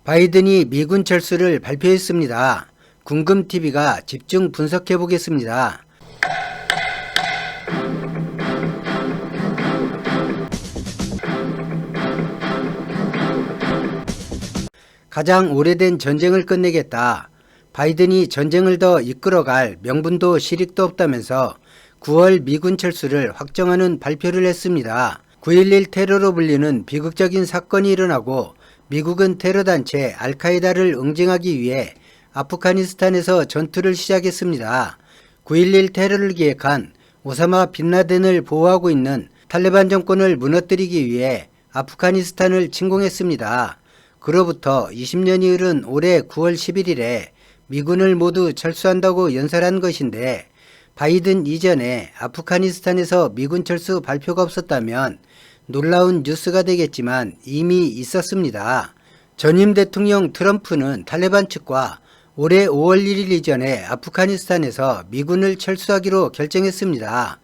바이든이 미군 철수를 발표했습니다. 궁금TV가 집중 분석해 보겠습니다. 가장 오래된 전쟁을 끝내겠다. 바이든이 전쟁을 더 이끌어갈 명분도 실익도 없다면서 9월 미군 철수를 확정하는 발표를 했습니다. 9.11 테러로 불리는 비극적인 사건이 일어나고 미국은 테러단체 알카에다를 응징하기 위해 아프가니스탄에서 전투를 시작했습니다. 9.11 테러를 기획한 오사마 빈라덴을 보호하고 있는 탈레반 정권을 무너뜨리기 위해 아프가니스탄을 침공했습니다. 그로부터 20년이 흐른 올해 9월 11일에 미군을 모두 철수한다고 연설한 것인데, 바이든 이전에 아프가니스탄에서 미군 철수 발표가 없었다면 놀라운 뉴스가 되겠지만 이미 있었습니다. 전임 대통령 트럼프는 탈레반 측과 올해 5월 1일 이전에 아프가니스탄에서 미군을 철수하기로 결정했습니다.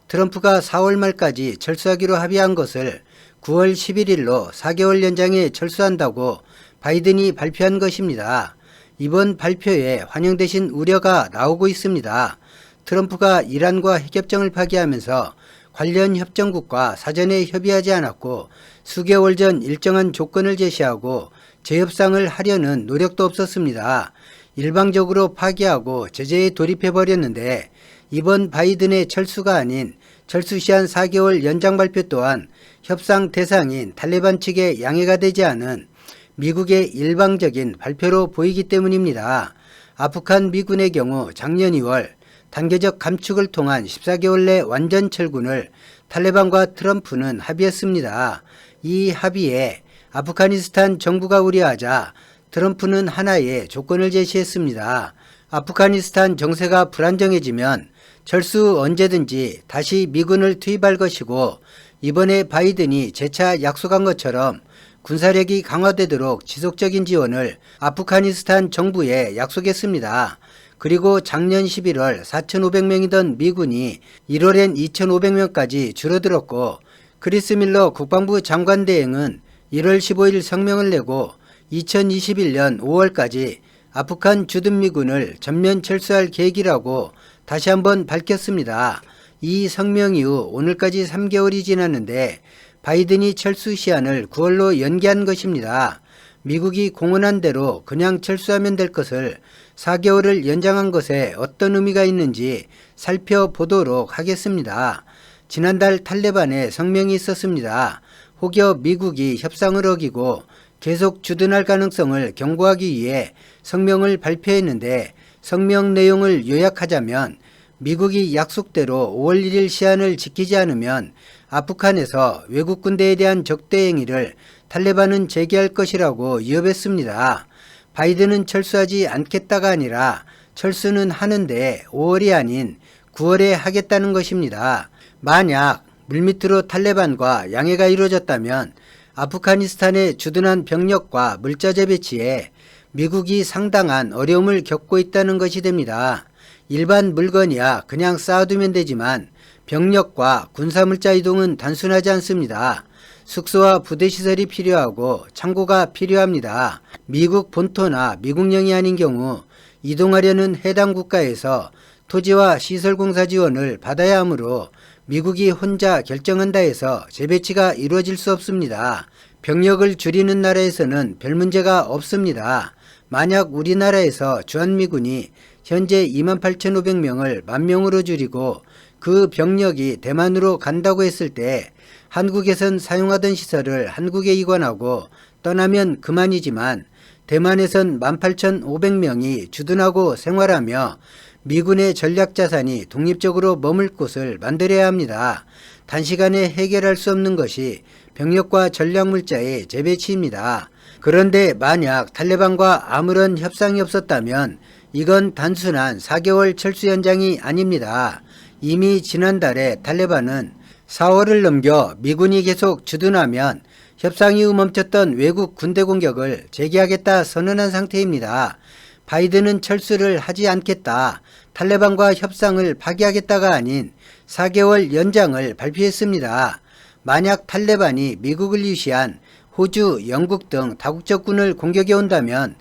트럼프가 4월 말까지 철수하기로 합의한 것을 9월 11일로 4개월 연장해 철수한다고 바이든이 발표한 것입니다. 이번 발표에 환영되신 우려가 나오고 있습니다. 트럼프가 이란과 핵협정을 파기하면서 관련 협정국과 사전에 협의하지 않았고 수개월 전 일정한 조건을 제시하고 재협상을 하려는 노력도 없었습니다. 일방적으로 파기하고 제재에 돌입해버렸는데, 이번 바이든의 철수가 아닌 철수 시한 4개월 연장 발표 또한 협상 대상인 탈레반 측의 양해가 되지 않은 미국의 일방적인 발표로 보이기 때문입니다. 아프간 미군의 경우 작년 2월 단계적 감축을 통한 14개월 내 완전 철군을 탈레반과 트럼프는 합의했습니다. 이 합의에 아프가니스탄 정부가 우려하자 트럼프는 하나의 조건을 제시했습니다. 아프가니스탄 정세가 불안정해지면 철수 언제든지 다시 미군을 투입할 것이고, 이번에 바이든이 재차 약속한 것처럼 군사력이 강화되도록 지속적인 지원을 아프가니스탄 정부에 약속했습니다. 그리고 작년 11월 4,500명이던 미군이 1월엔 2,500명까지 줄어들었고, 크리스 밀러 국방부 장관 대행은 1월 15일 성명을 내고 2021년 5월까지 아프간 주둔 미군을 전면 철수할 계획이라고 다시 한번 밝혔습니다. 이 성명 이후 오늘까지 3개월이 지났는데 바이든이 철수 시한을 9월로 연기한 것입니다. 미국이 공언한 대로 그냥 철수하면 될 것을 4개월을 연장한 것에 어떤 의미가 있는지 살펴보도록 하겠습니다. 지난달 탈레반의 성명이 있었습니다. 혹여 미국이 협상을 어기고 계속 주둔할 가능성을 경고하기 위해 성명을 발표했는데, 성명 내용을 요약하자면 미국이 약속대로 5월 1일 시한을 지키지 않으면 아프간에서 외국 군대에 대한 적대 행위를 탈레반은 재개할 것이라고 위협했습니다. 바이든은 철수하지 않겠다가 아니라 철수는 하는데 5월이 아닌 9월에 하겠다는 것입니다. 만약 물밑으로 탈레반과 양해가 이루어졌다면 아프가니스탄에 주둔한 병력과 물자재 배치에 미국이 상당한 어려움을 겪고 있다는 것이 됩니다. 일반 물건이야 그냥 쌓아두면 되지만 병력과 군사물자 이동은 단순하지 않습니다. 숙소와 부대시설이 필요하고 창고가 필요합니다. 미국 본토나 미국령이 아닌 경우 이동하려는 해당 국가에서 토지와 시설공사 지원을 받아야 하므로 미국이 혼자 결정한다 해서 재배치가 이루어질 수 없습니다. 병력을 줄이는 나라에서는 별 문제가 없습니다. 만약 우리나라에서 주한미군이 현재 28,500명을 10,000명으로 줄이고 그 병력이 대만으로 간다고 했을 때 한국에선 사용하던 시설을 한국에 이관하고 떠나면 그만이지만, 대만에선 18,500명이 주둔하고 생활하며 미군의 전략자산이 독립적으로 머물 곳을 만들어야 합니다. 단시간에 해결할 수 없는 것이 병력과 전략물자의 재배치입니다. 그런데 만약 탈레반과 아무런 협상이 없었다면 이건 단순한 4개월 철수 연장이 아닙니다. 이미 지난달에 탈레반은 4월을 넘겨 미군이 계속 주둔하면 협상 이후 멈췄던 외국 군대 공격을 재개하겠다 선언한 상태입니다. 바이든은 철수를 하지 않겠다, 탈레반과 협상을 파기하겠다가 아닌 4개월 연장을 발표했습니다. 만약 탈레반이 미국을 유시한 호주, 영국 등 다국적군을 공격해 온다면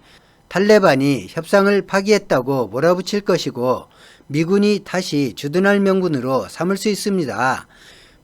탈레반이 협상을 파기했다고 몰아붙일 것이고 미군이 다시 주둔할 명분으로 삼을 수 있습니다.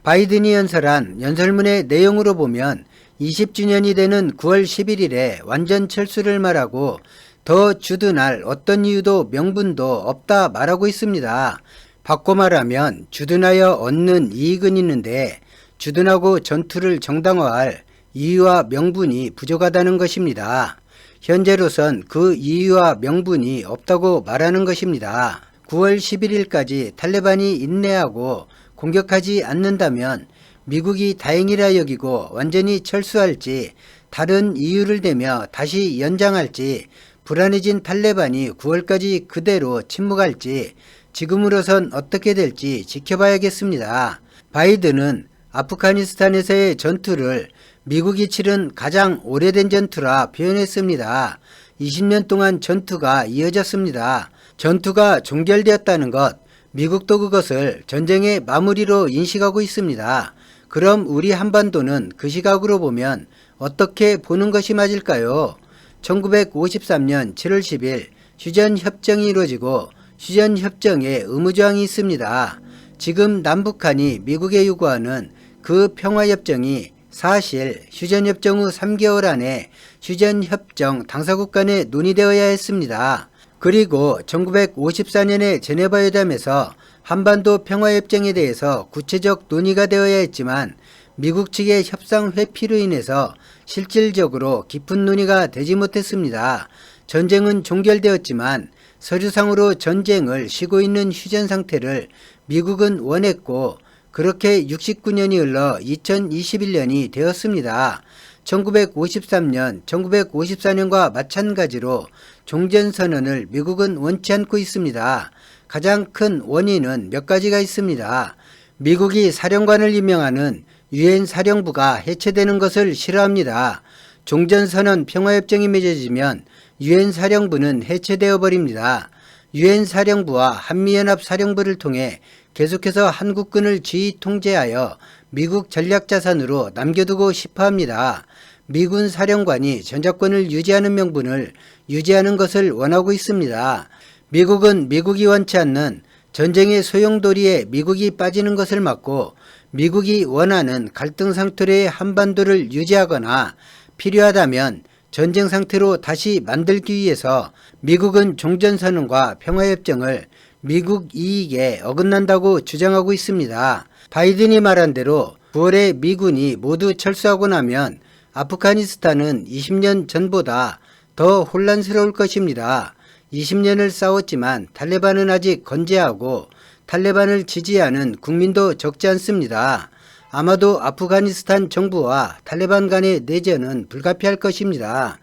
바이든이 연설한 연설문의 내용으로 보면 20주년이 되는 9월 11일에 완전 철수를 말하고 더 주둔할 어떤 이유도 명분도 없다 말하고 있습니다. 바꿔 말하면 주둔하여 얻는 이익은 있는데 주둔하고 전투를 정당화할 이유와 명분이 부족하다는 것입니다. 현재로선 그 이유와 명분이 없다고 말하는 것입니다. 9월 11일까지 탈레반이 인내하고 공격하지 않는다면 미국이 다행이라 여기고 완전히 철수할지 다른 이유를 대며 다시 연장할지 불안해진 탈레반이 9월까지 그대로 침묵할지 지금으로선 어떻게 될지 지켜봐야겠습니다. 바이든은 아프가니스탄에서의 전투를 미국이 치른 가장 오래된 전투라 표현했습니다. 20년 동안 전투가 이어졌습니다. 전투가 종결되었다는 것, 미국도 그것을 전쟁의 마무리로 인식하고 있습니다. 그럼 우리 한반도는 그 시각으로 보면 어떻게 보는 것이 맞을까요? 1953년 7월 10일 휴전협정이 이루어지고 휴전협정에 의무조항이 있습니다. 지금 남북한이 미국에 요구하는 그 평화협정이 사실 휴전협정 후 3개월 안에 휴전협정 당사국 간에 논의되어야 했습니다. 그리고 1954년의 제네바 회담에서 한반도 평화협정에 대해서 구체적 논의가 되어야 했지만 미국 측의 협상 회피로 인해서 실질적으로 깊은 논의가 되지 못했습니다. 전쟁은 종결되었지만 서류상으로 전쟁을 쉬고 있는 휴전 상태를 미국은 원했고 그렇게 69년이 흘러 2021년이 되었습니다. 1953년, 1954년과 마찬가지로 종전선언을 미국은 원치 않고 있습니다. 가장 큰 원인은 몇 가지가 있습니다. 미국이 사령관을 임명하는 유엔 사령부가 해체되는 것을 싫어합니다. 종전선언 평화협정이 맺어지면 유엔 사령부는 해체되어 버립니다. 유엔 사령부와 한미연합 사령부를 통해 계속해서 한국군을 지휘 통제하여 미국 전략자산으로 남겨두고 싶어합니다. 미군 사령관이 전작권을 유지하는 명분을 유지하는 것을 원하고 있습니다. 미국은 미국이 원치 않는 전쟁의 소용돌이에 미국이 빠지는 것을 막고 미국이 원하는 갈등 상태의 한반도를 유지하거나 필요하다면 전쟁 상태로 다시 만들기 위해서 미국은 종전선언과 평화협정을 미국 이익에 어긋난다고 주장하고 있습니다. 바이든이 말한 대로 9월에 미군이 모두 철수하고 나면 아프가니스탄은 20년 전보다 더 혼란스러울 것입니다. 20년을 싸웠지만 탈레반은 아직 건재하고 탈레반을 지지하는 국민도 적지 않습니다. 아마도 아프가니스탄 정부와 탈레반 간의 내전은 불가피할 것입니다.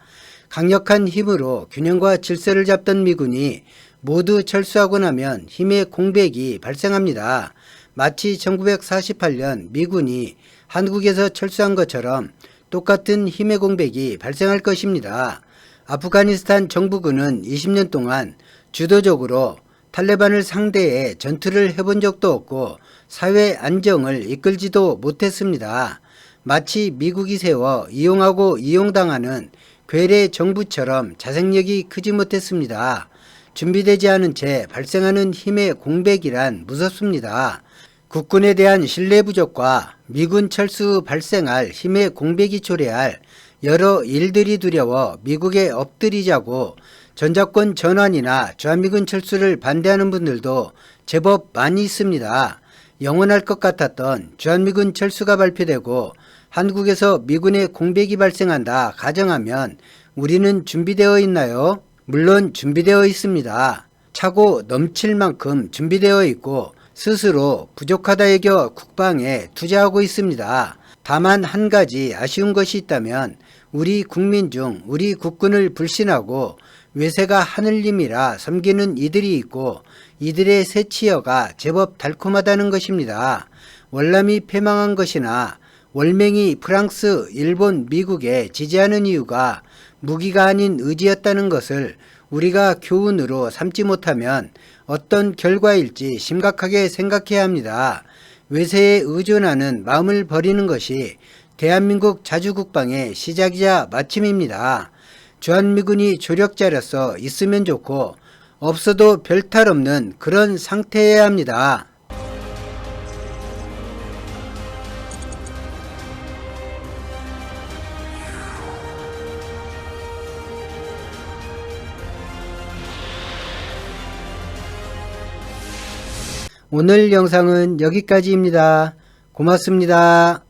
강력한 힘으로 균형과 질서를 잡던 미군이 모두 철수하고 나면 힘의 공백이 발생합니다. 마치 1948년 미군이 한국에서 철수한 것처럼 똑같은 힘의 공백이 발생할 것입니다. 아프가니스탄 정부군은 20년 동안 주도적으로 탈레반을 상대해 전투를 해본 적도 없고 사회 안정을 이끌지도 못했습니다. 마치 미국이 세워 이용하고 이용당하는 괴뢰 정부처럼 자생력이 크지 못했습니다. 준비되지 않은 채 발생하는 힘의 공백이란 무섭습니다. 국군에 대한 신뢰 부족과 미군 철수 후 발생할 힘의 공백이 초래할 여러 일들이 두려워 미국에 엎드리자고 전작권 전환이나 주한미군 철수를 반대하는 분들도 제법 많이 있습니다. 영원할 것 같았던 주한미군 철수가 발표되고 한국에서 미군의 공백이 발생한다 가정하면 우리는 준비되어 있나요? 물론 준비되어 있습니다. 차고 넘칠 만큼 준비되어 있고 스스로 부족하다 여겨 국방에 투자하고 있습니다. 다만 한 가지 아쉬운 것이 있다면 우리 국민 중 우리 국군을 불신하고 외세가 하늘님이라 섬기는 이들이 있고 이들의 새치여가 제법 달콤하다는 것입니다. 월남이 패망한 것이나 월맹이 프랑스, 일본, 미국에 지지하는 이유가 무기가 아닌 의지였다는 것을 우리가 교훈으로 삼지 못하면 어떤 결과일지 심각하게 생각해야 합니다. 외세에 의존하는 마음을 버리는 것이 대한민국 자주국방의 시작이자 마침입니다. 주한미군이 조력자로서 있으면 좋고 없어도 별탈 없는 그런 상태여야 합니다. 오늘 영상은 여기까지입니다. 고맙습니다.